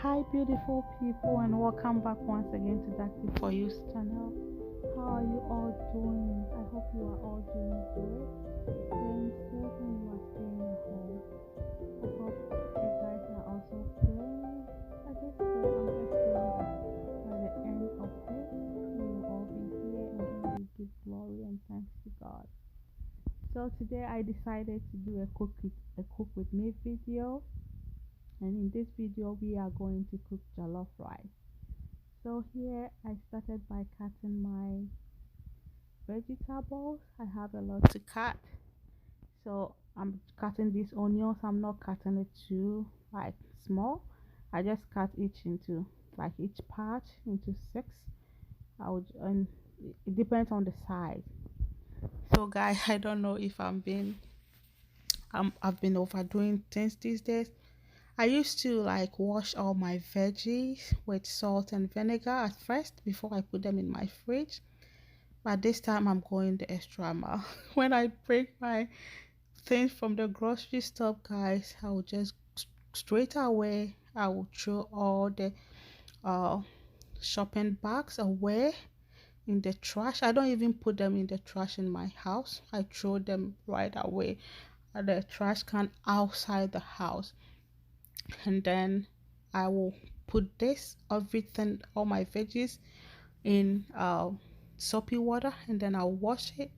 Hi, beautiful people, and welcome back once again to that For You channel. How are you all doing? I hope you are all doing good, staying safe, and you are staying at home. I hope you guys are also praying. I just pray, I'm just praying that by the end of this, we will all be here and we will give glory and thanks to God. So today I decided to do a cook with me video, and in this video we are going to cook jollof rice. So here I started by cutting my vegetables. I have a lot to cut, so I'm cutting these onions. I'm not cutting it too like small. I just cut each into like each part into six. And it depends on the size. So guys, I don't know if I've been overdoing things these days. I used to like wash all my veggies with salt and vinegar at first before I put them in my fridge. But this time I'm going the extra mile. When I bring my things from the grocery store, guys, I will just straight away I will throw all the uh shopping bags away in the trash. I don't even put them in the trash in my house. I throw them right away at the trash can outside the house, and then I will put this everything all my veggies in soapy water, and then I'll wash it.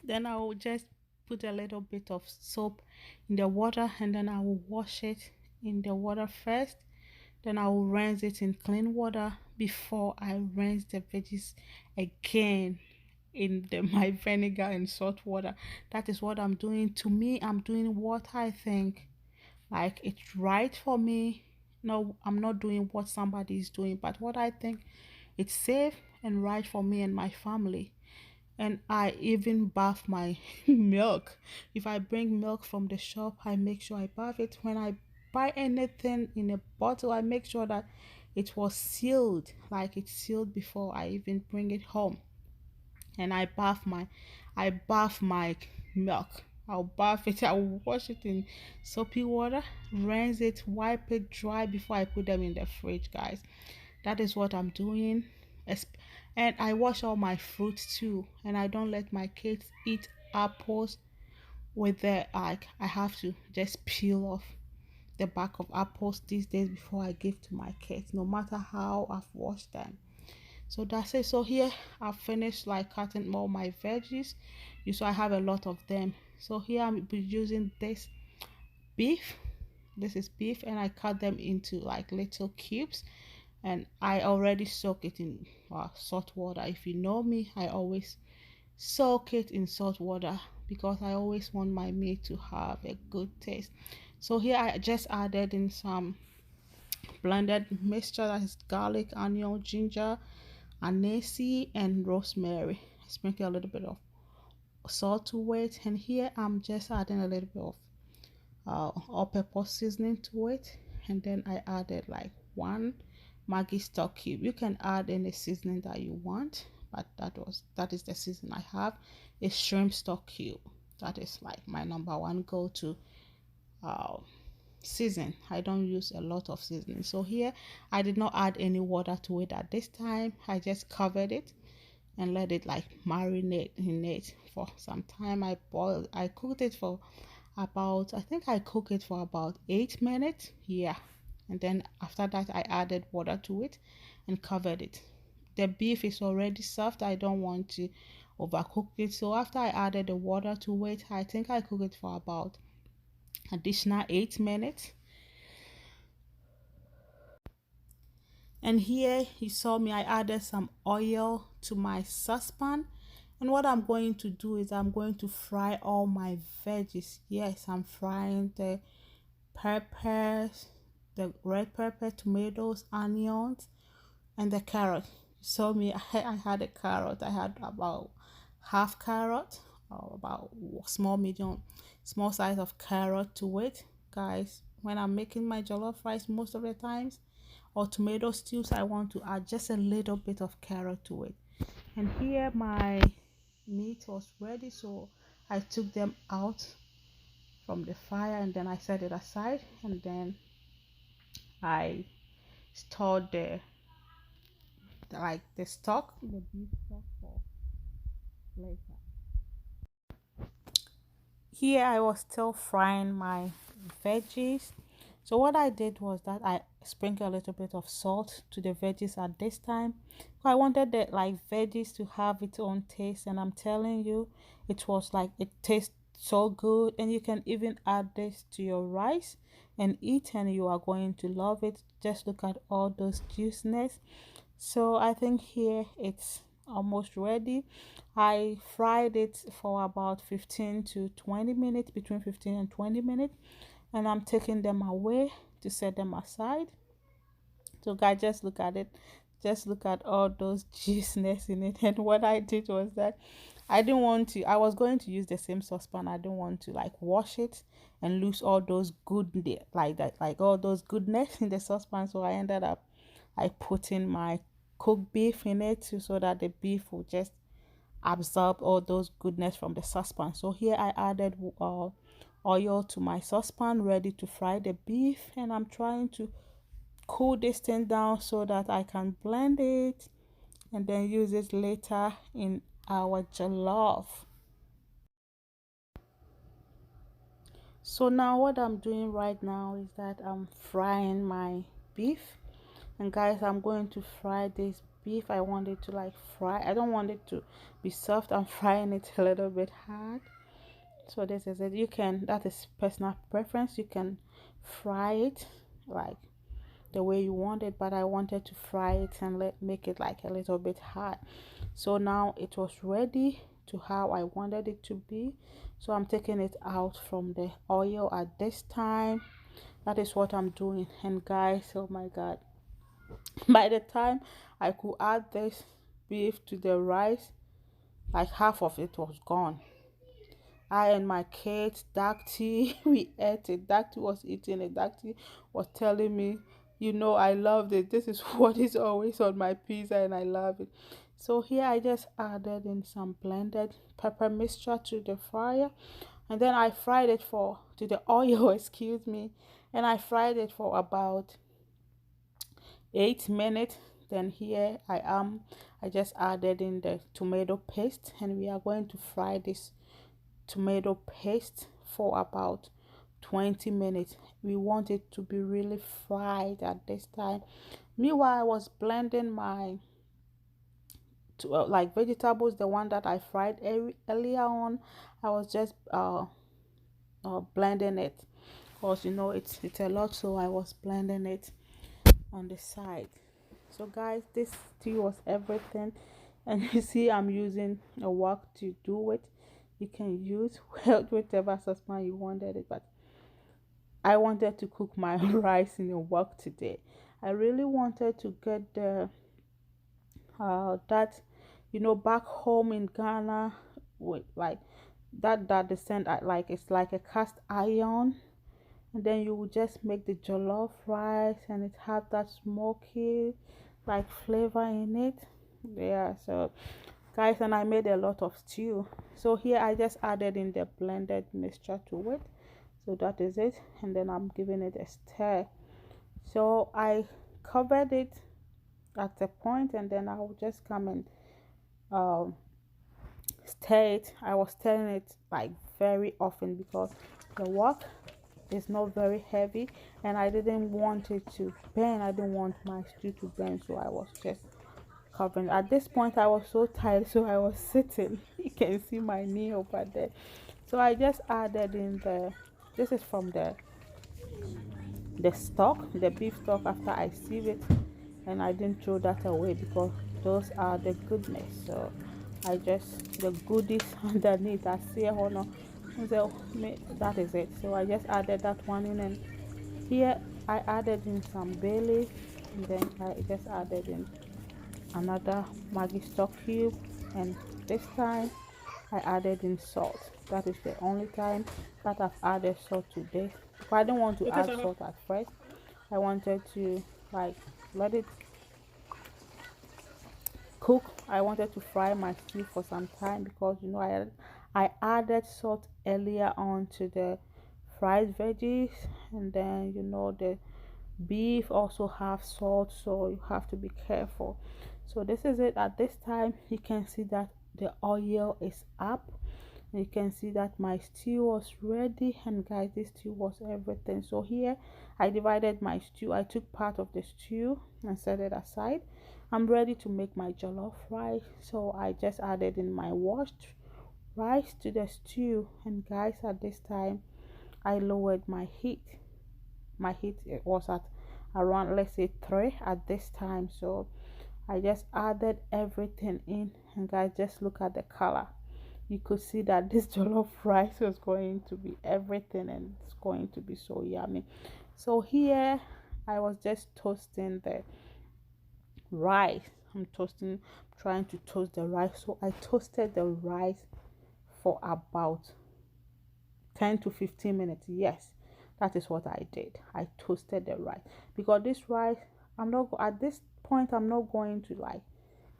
Then I will just put a little bit of soap in the water, and then I will wash it in the water first. Then I will rinse it in clean water before I rinse the veggies again in my vinegar and salt water. That is what I'm doing. To me, I'm doing what I think like it's right for me. No, I'm not doing what somebody is doing, but what I think it's safe and right for me and my family. And I even bath my milk. If I bring milk from the shop, I make sure I bath it. When I buy anything in a bottle, I make sure that it was sealed, like it's sealed before I even bring it home. And I bath my milk. I'll bath it, I'll wash it in soapy water, rinse it, wipe it dry before I put them in the fridge, guys. That is what I'm doing. And I wash all my fruits too, and I don't let my kids eat apples with the like. I have to just peel off the back of apples these days before I give to my kids, no matter how I've washed them. So that's it. So here I've finished like cutting all my veggies. You saw I have a lot of them. So here I'm using this beef. This is beef, and I cut them into like little cubes, and I already soak it in salt water. If you know me, I always soak it in salt water because I always want my meat to have a good taste. So here I just added in some blended mixture, that is garlic, onion, ginger, anise, and rosemary. Sprinkle a little bit of salt to it, and here I'm just adding a little bit of all-purpose seasoning to it, and then I added like one magi stock cube. You can add any seasoning that you want, but that is the seasoning I have. A shrimp stock cube. That is like my number one go-to uh, season. I don't use a lot of seasoning. So here I did not add any water to it at this time. I just covered it and let it like marinate in it for some time. I cooked it for about, I think I cooked it for about 8 minutes. Yeah. And then after that I added water to it and covered it. The beef is already soft. I don't want to overcook it. So after I added the water to it, I think I cooked it for about additional 8 minutes. And here you saw me, I added some oil to my saucepan. And what I'm going to do is I'm going to fry all my veggies. Yes, I'm frying the peppers, the red pepper, tomatoes, onions, and the carrot. You saw me, I had a carrot. I had about half carrot, or about small size of carrot to it. Guys, when I'm making my jollof rice, most of the times, or tomato stews, I want to add just a little bit of carrot to it. And here my meat was ready, so I took them out from the fire, and then I set it aside, and then I stored the stock, the beef stock for later. Here I was still frying my veggies. So what I did was that I sprinkled a little bit of salt to the veggies at this time. So I wanted the veggies to have its own taste, and I'm telling you, it was like it tastes so good. And you can even add this to your rice and eat, and you are going to love it. Just look at all those juiciness. So I think here it's almost ready. I fried it for about 15 to 20 minutes, between 15 and 20 minutes, and I'm taking them away to set them aside. So guys, just look at it. Just look at all those juiciness in it. And what I did was that I didn't want to, I was going to use the same saucepan. I didn't want to wash it and lose all those good like that, like all those goodness in the saucepan. So I ended up putting my cooked beef in it so that the beef will just absorb all those goodness from the saucepan. So here I added oil to my saucepan, ready to fry the beef, and I'm trying to cool this thing down so that I can blend it and then use it later in our jollof. So now what I'm doing right now is that I'm frying my beef. And guys, I'm going to fry this beef. I want it to fry. I don't want it to be soft. I'm frying it a little bit hard. So this is it. You can, that is personal preference. You can fry it like the way you want it, but I wanted to fry it and make it a little bit hard. So now it was ready to how I wanted it to be. So I'm taking it out from the oil at this time. That is what I'm doing. And guys, oh my god, by the time I could add this beef to the rice, like half of it was gone. I and my kids, dark tea, we ate it. Dark tea was eating it. Dark tea was telling me, I loved it. This is what is always on my pizza, and I love it. So here I just added in some blended pepper mixture to the fryer, and then I fried it to the oil, excuse me, and I fried it for about 8 minutes. Then here I am. I just added in the tomato paste, and we are going to fry this tomato paste for about 20 minutes. We want it to be really fried at this time. Meanwhile, I was blending my vegetables, the one that I fried earlier on. I was just blending it because it's a lot, so I was blending it on the side. So guys, this tea was everything, and you see I'm using a wok to do it. You can use whatever saucepan you wanted it, but I wanted to cook my rice in a wok today. I really wanted to get the that back home in Ghana with that they send it's like a cast iron, and then you would just make the jollof rice and it have that smoky flavor in it. Yeah, so guys, and I made a lot of stew. So here I just added in the blended mixture to it. So that is it, and then I'm giving it a stir. So I covered it at the point, and then I'll just come and um stir it. I was stirring it very often because the wok is not very heavy, and I didn't want it to burn. I didn't want my stew to burn, so I was just covering. At this point I was so tired, so I was sitting. You can see my knee over there. So I just added in this is from the stock, the beef stock, after I sieve it, and I didn't throw that away because those are the goodness. So I just the goodies underneath. I see a honor. So that is it. So I just added that one in, and here I added in some bay leaf, and then I just added in another Maggi stock cube, and this time I added in salt. That is the only time that I've added salt to this. But I didn't want to add salt at first. I wanted to let it cook. I wanted to fry my stew for some time because I added salt earlier on to the fried veggies, and then Beef also have salt, so you have to be careful. So this is it. At this time you can see that the oil is up. You can see that my stew was ready, and guys, this stew was everything. So here I divided my stew. I took part of the stew and set it aside. I'm ready to make my jollof rice, so I just added in my washed rice to the stew. And guys, at this time I lowered my heat. My heat, it was at around, let's say, 3 at this time. So I just added everything in, and guys, just look at the color. You could see that this jollof rice was going to be everything, and it's going to be so yummy. So here I was just toasting the rice. I'm toasting, trying to toast the rice. So I toasted the rice for about 10 to 15 minutes. Yes, that is what I did. I toasted the rice, because this rice, I'm not at this point, I'm not going to like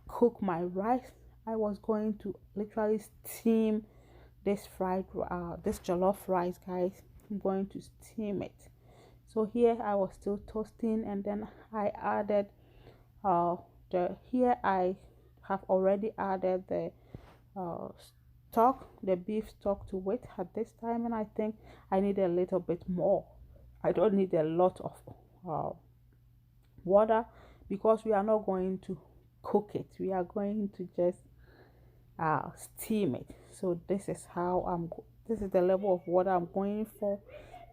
cook my rice. I was going to literally steam this jollof rice, guys. I'm going to steam it. So here I was still toasting, and then I added uh the here I have already added the uh stock, the beef stock, to it at this time, and I think I need a little bit more. I don't need a lot of uh, water, because we are not going to cook it. We are going to just steam it. So this is how this is the level of water I'm going for.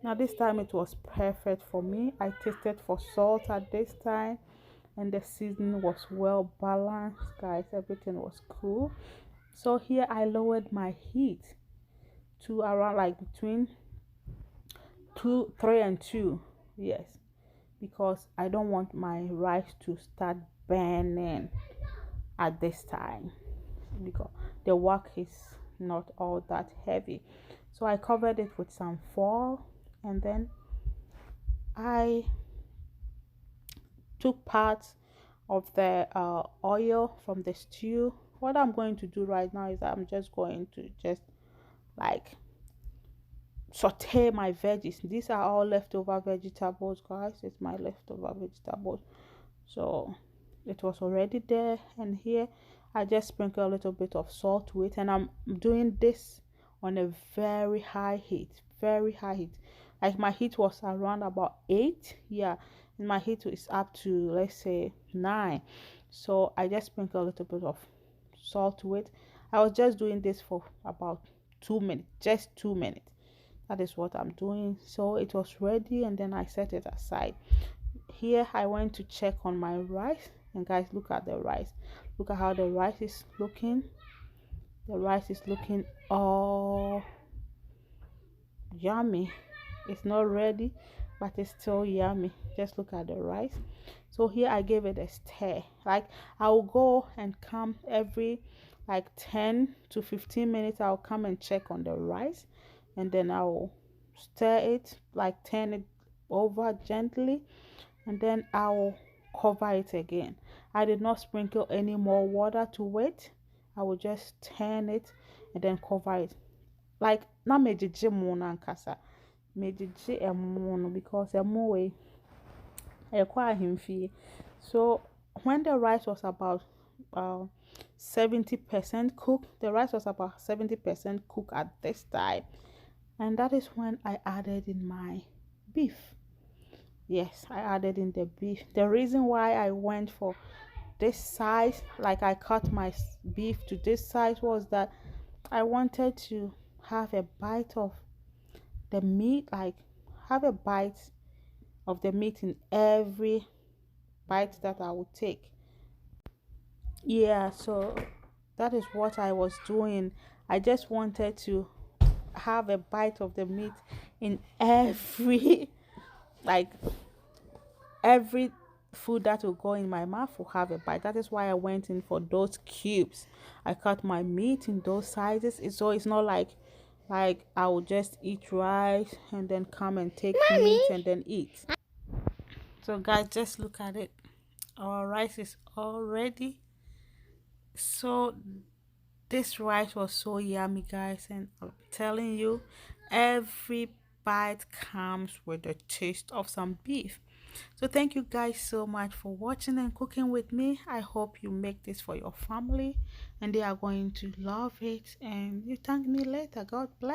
Now this time it was perfect for me. I tasted for salt at this time, and the seasoning was well balanced, guys. Everything was cool. So here I lowered my heat to around like between 3 and 2. Yes, because I don't want my rice to start burning at this time, because the work is not all that heavy. So I covered it with some foil, and then I took parts of the oil from the stew. What I'm going to do right now is I'm just going to just like saute my veggies. These are all leftover vegetables, guys. It's my leftover vegetables. So it was already there, and here I just sprinkle a little bit of salt with, and I'm doing this on a very high heat, very high heat. Like my heat was around about 8, yeah, and my heat is up to, let's say, 9. So I just sprinkle a little bit of salt with. I was just doing this for about 2 minutes, just 2 minutes. That is what I'm doing. So it was ready, and then I set it aside. Here I went to check on my rice, and guys, look at the rice. Look at how the rice is looking. The rice is looking all yummy. It's not ready, but it's still yummy. Just look at the rice. So here I gave it a stir. Like I will go and come every like 10 to 15 minutes. I'll come and check on the rice, and then I'll stir it, like turn it over gently, and then I'll cover it again. I did not sprinkle any more water to it. I will just turn it and then cover it. Like na mejije mu na nkasa. Mejije emu no, because emu we ekwa ahemfie. So when the rice was about 70% cooked, the rice was about 70% cooked at this time, and that is when I added in my beef. Yes, I added in the beef. The reason why I went for this size, like I cut my beef to this size, was that I wanted to have a bite of the meat, like have a bite of the meat in every bite that I would take. Yeah, so that is what I was doing. I just wanted to have a bite of the meat in every like every food that will go in my mouth will have a bite. That is why I went in for those cubes. I cut my meat in those sizes. So it's not like I will just eat rice and then come and take meat and then eat. So guys, just look at it. Our rice is all ready. So this rice was so yummy, guys, and I'm telling you, every bite comes with the taste of some beef. So thank you guys so much for watching and cooking with me. I hope you make this for your family and they are going to love it, and you thank me later. God bless.